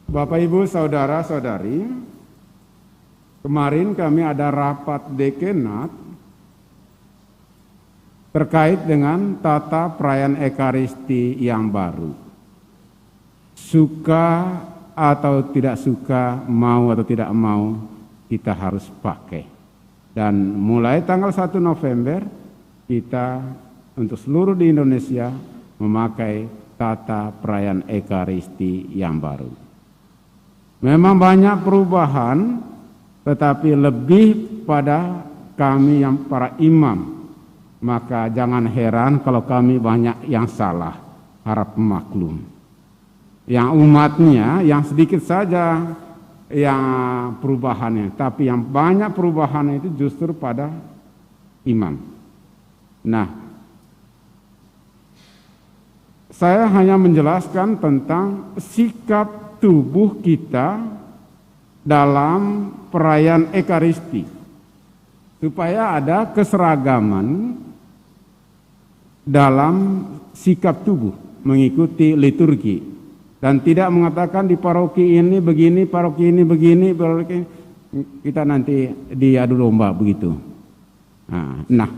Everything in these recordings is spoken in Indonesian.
Bapak, Ibu, Saudara-saudari, kemarin kami ada rapat dekenat terkait dengan tata perayaan Ekaristi yang baru. Suka atau tidak suka, mau atau tidak mau, kita harus pakai. Dan mulai tanggal 1 November, kita untuk seluruh di Indonesia memakai tata perayaan Ekaristi yang baru. Memang banyak perubahan, tetapi lebih pada kami yang para imam. Maka jangan heran kalau kami banyak yang salah, harap maklum. Yang umatnya, yang sedikit saja yang perubahannya, tapi yang banyak perubahannya itu justru pada imam. Nah, saya hanya menjelaskan tentang sikap tubuh kita dalam perayaan Ekaristi, supaya ada keseragaman dalam sikap tubuh mengikuti liturgi, dan tidak mengatakan di paroki ini begini, paroki ini begini, paroki kita nanti diadu domba begitu. Nah,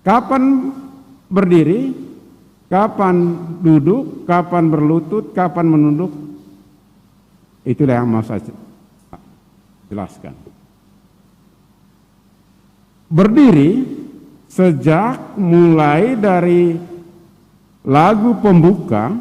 kapan berdiri, kapan duduk, kapan berlutut, kapan menunduk, itulah yang mau saya jelaskan. Berdiri sejak mulai dari lagu pembuka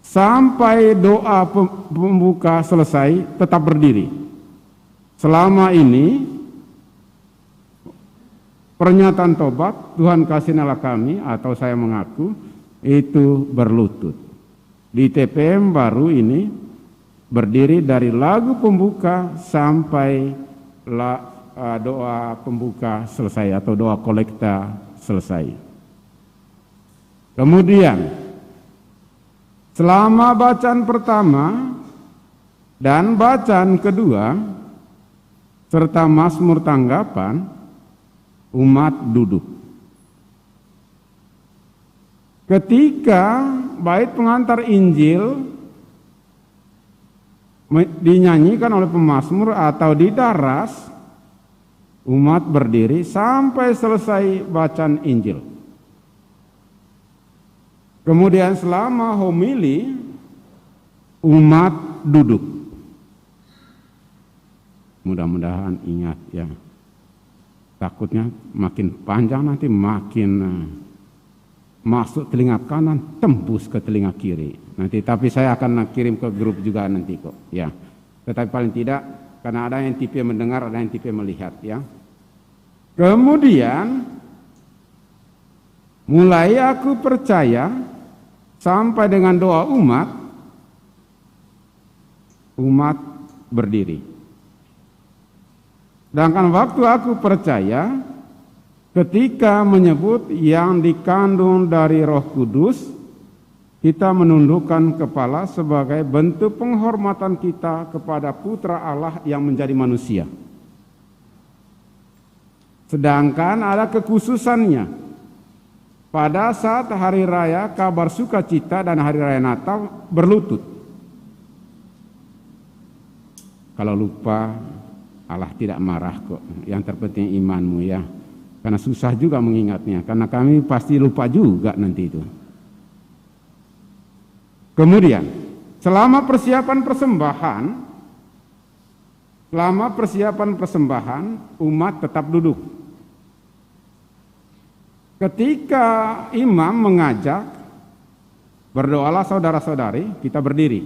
sampai doa pembuka selesai tetap berdiri. Selama ini pernyataan tobat, Tuhan kasihanilah kami, atau saya mengaku, itu berlutut. Di TPM baru ini berdiri dari lagu pembuka sampai doa pembuka selesai atau doa kolekta selesai. Kemudian selama bacaan pertama dan bacaan kedua serta Mazmur tanggapan, umat duduk. Ketika bait pengantar Injil dinyanyikan oleh pemazmur atau didaras, umat berdiri sampai selesai bacaan Injil. Kemudian selama homili, umat duduk. Mudah-mudahan ingat ya, takutnya makin panjang nanti makin masuk telinga kanan, tembus ke telinga kiri. Nanti, tapi saya akan kirim ke grup juga nanti kok, ya. Tetapi paling tidak, karena ada yang tipe mendengar, ada yang tipe melihat, ya. Kemudian, mulai aku percaya sampai dengan doa umat berdiri. Sedangkan waktu aku percaya, ketika menyebut yang dikandung dari Roh Kudus, kita menundukkan kepala sebagai bentuk penghormatan kita kepada Putra Allah yang menjadi manusia. Sedangkan ada kekhususannya. Pada saat hari raya kabar sukacita dan hari raya Natal berlutut. Kalau lupa, Allah tidak marah kok. Yang terpenting imanmu ya. Karena susah juga mengingatnya, karena kami pasti lupa juga nanti itu. Kemudian, selama persiapan persembahan, umat tetap duduk. Ketika imam mengajak, berdoalah saudara-saudari, kita berdiri.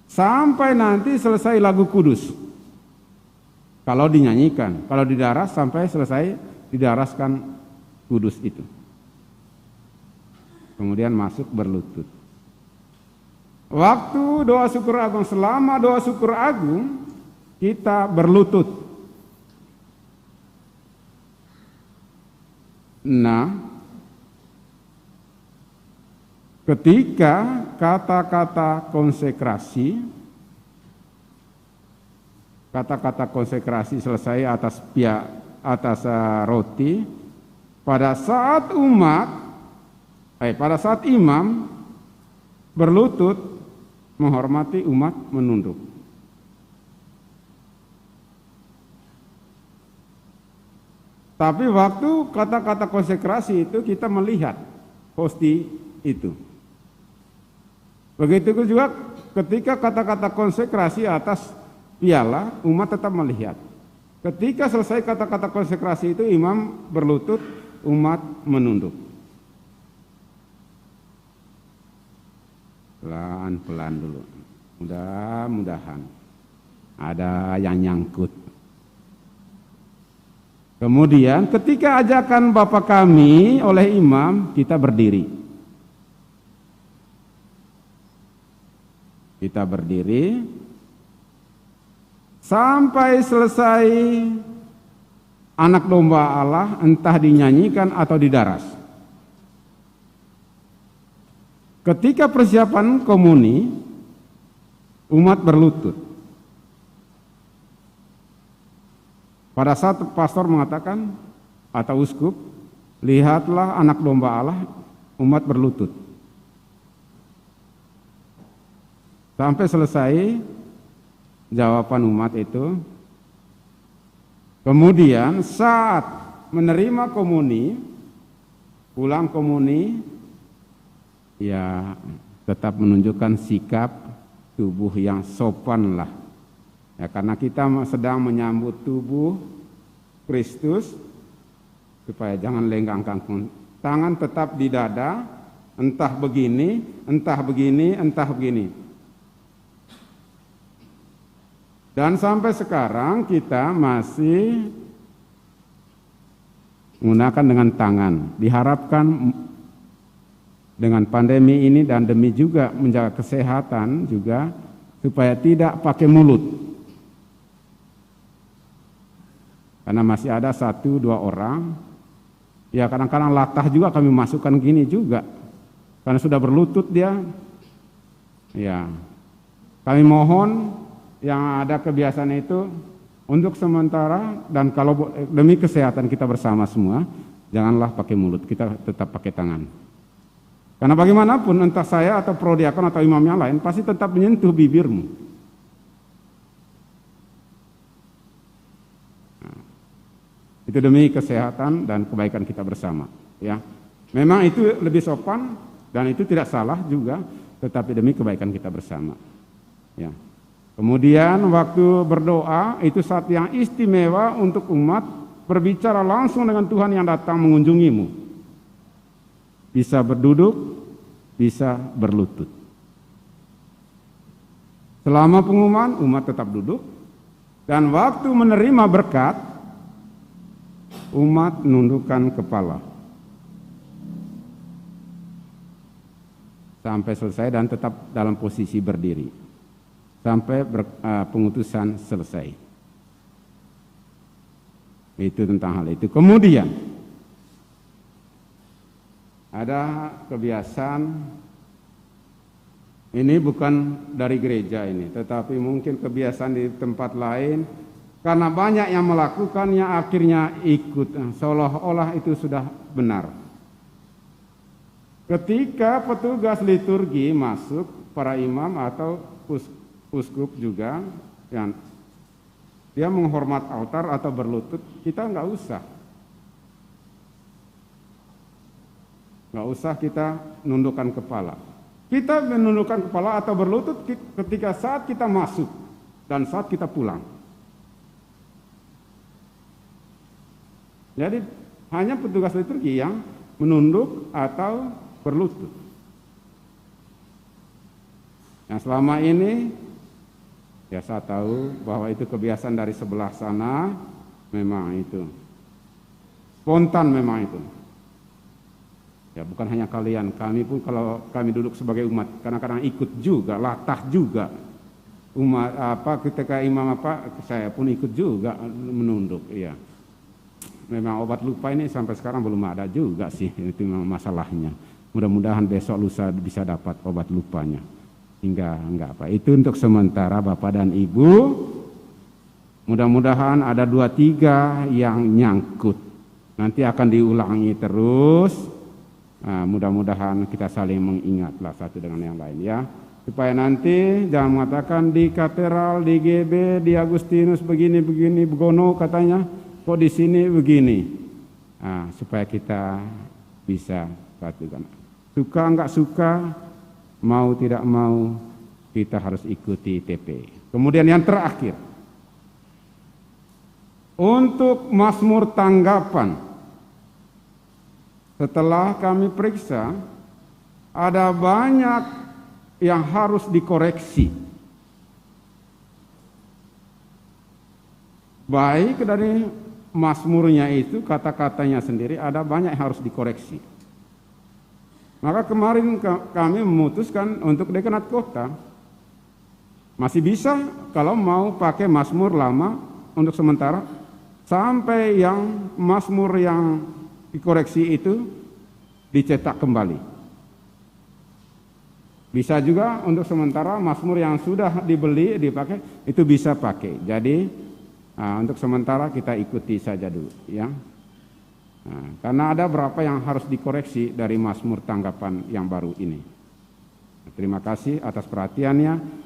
Sampai nanti selesai lagu kudus. Kalau dinyanyikan, kalau didaras sampai selesai didaraskan kudus itu. Kemudian masuk berlutut. Waktu doa syukur agung, selama doa syukur agung, kita berlutut. Nah, ketika kata-kata konsekrasi selesai atas roti, pada saat imam berlutut, menghormati, umat menunduk. Tapi waktu kata-kata konsekrasi itu kita melihat hosti itu. Begitu juga ketika kata-kata konsekrasi atas piala, umat tetap melihat. Ketika selesai kata-kata konsekrasi itu, imam berlutut, umat menunduk. Pelan-pelan dulu. Mudah-mudahan ada yang nyangkut. Kemudian ketika ajakan Bapa kami oleh imam, kita berdiri. Kita berdiri sampai selesai anak domba Allah, entah dinyanyikan atau didaras. Ketika persiapan komuni, umat berlutut. Pada saat pastor mengatakan atau uskup, lihatlah anak domba Allah, umat berlutut. Sampai selesai jawaban umat itu. Kemudian saat menerima komuni, pulang komuni, ya tetap menunjukkan sikap tubuh yang sopan lah. Ya, karena kita sedang menyambut tubuh Kristus, supaya jangan lenggangkan tangan, tetap di dada, entah begini, entah begini, entah begini. Dan sampai sekarang kita masih menggunakan dengan tangan. Diharapkan dengan pandemi ini dan demi juga menjaga kesehatan juga, supaya tidak pakai mulut. Karena masih ada 1-2 orang, ya kadang-kadang latah juga kami masukkan gini juga. Karena sudah berlutut dia, ya kami mohon yang ada kebiasaan itu untuk sementara, dan kalau demi kesehatan kita bersama semua, janganlah pakai mulut, kita tetap pakai tangan. Karena bagaimanapun entah saya atau prodiakon atau imam yang lain pasti tetap menyentuh bibirmu. Itu demi kesehatan dan kebaikan kita bersama, ya. Memang itu lebih sopan dan itu tidak salah juga, tetapi demi kebaikan kita bersama, ya. Kemudian waktu berdoa itu saat yang istimewa untuk umat berbicara langsung dengan Tuhan yang datang mengunjungimu. Bisa berduduk, bisa berlutut. Selama pengumuman umat tetap duduk, dan waktu menerima berkat umat menundukkan kepala sampai selesai dan tetap dalam posisi berdiri sampai pengutusan selesai. Itu tentang hal itu. Kemudian ada kebiasaan, ini bukan dari gereja ini, tetapi mungkin kebiasaan di tempat lain. Karena banyak yang melakukannya akhirnya ikut, seolah-olah itu sudah benar. Ketika petugas liturgi masuk, para imam atau uskup juga, yang dia menghormat altar atau berlutut, kita nggak usah kita nundukkan kepala. Kita menundukkan kepala atau berlutut ketika saat kita masuk dan saat kita pulang. Jadi hanya petugas liturgi yang menunduk atau berlutut. Yang selama ini, ya saya tahu bahwa itu kebiasaan dari sebelah sana, memang itu spontan, memang itu. Ya bukan hanya kalian, kami pun kalau kami duduk sebagai umat, kadang-kadang ikut juga, latah juga. Umat ketika imam saya pun ikut juga menunduk, iya. Memang obat lupa ini sampai sekarang belum ada juga sih, itu memang masalahnya. Mudah-mudahan besok lusa bisa dapat obat lupanya. Hingga enggak apa. Itu untuk sementara Bapak dan Ibu. Mudah-mudahan ada 2-3 yang nyangkut. Nanti akan diulangi terus. Nah, mudah-mudahan kita saling mengingatlah satu dengan yang lain, ya. Supaya nanti jangan mengatakan di katedral, di GB, di Agustinus begini-begini, begono katanya, kok di sini begini. Nah, supaya kita bisa perhatikan. Suka enggak suka, mau tidak mau, kita harus ikuti TP. Kemudian yang terakhir, untuk Mazmur tanggapan, setelah kami periksa, ada banyak yang harus dikoreksi. Baik dari Mazmurnya itu, kata-katanya sendiri ada banyak yang harus dikoreksi. Maka kemarin kami memutuskan untuk dekanat kota, masih bisa kalau mau pakai Mazmur lama untuk sementara, sampai yang Mazmur yang dikoreksi itu dicetak kembali. Bisa juga untuk sementara Mazmur yang sudah dibeli, dipakai, itu bisa pakai. Jadi untuk sementara kita ikuti saja dulu, ya. Karena ada berapa yang harus dikoreksi dari Mazmur tanggapan yang baru ini. Terima kasih atas perhatiannya.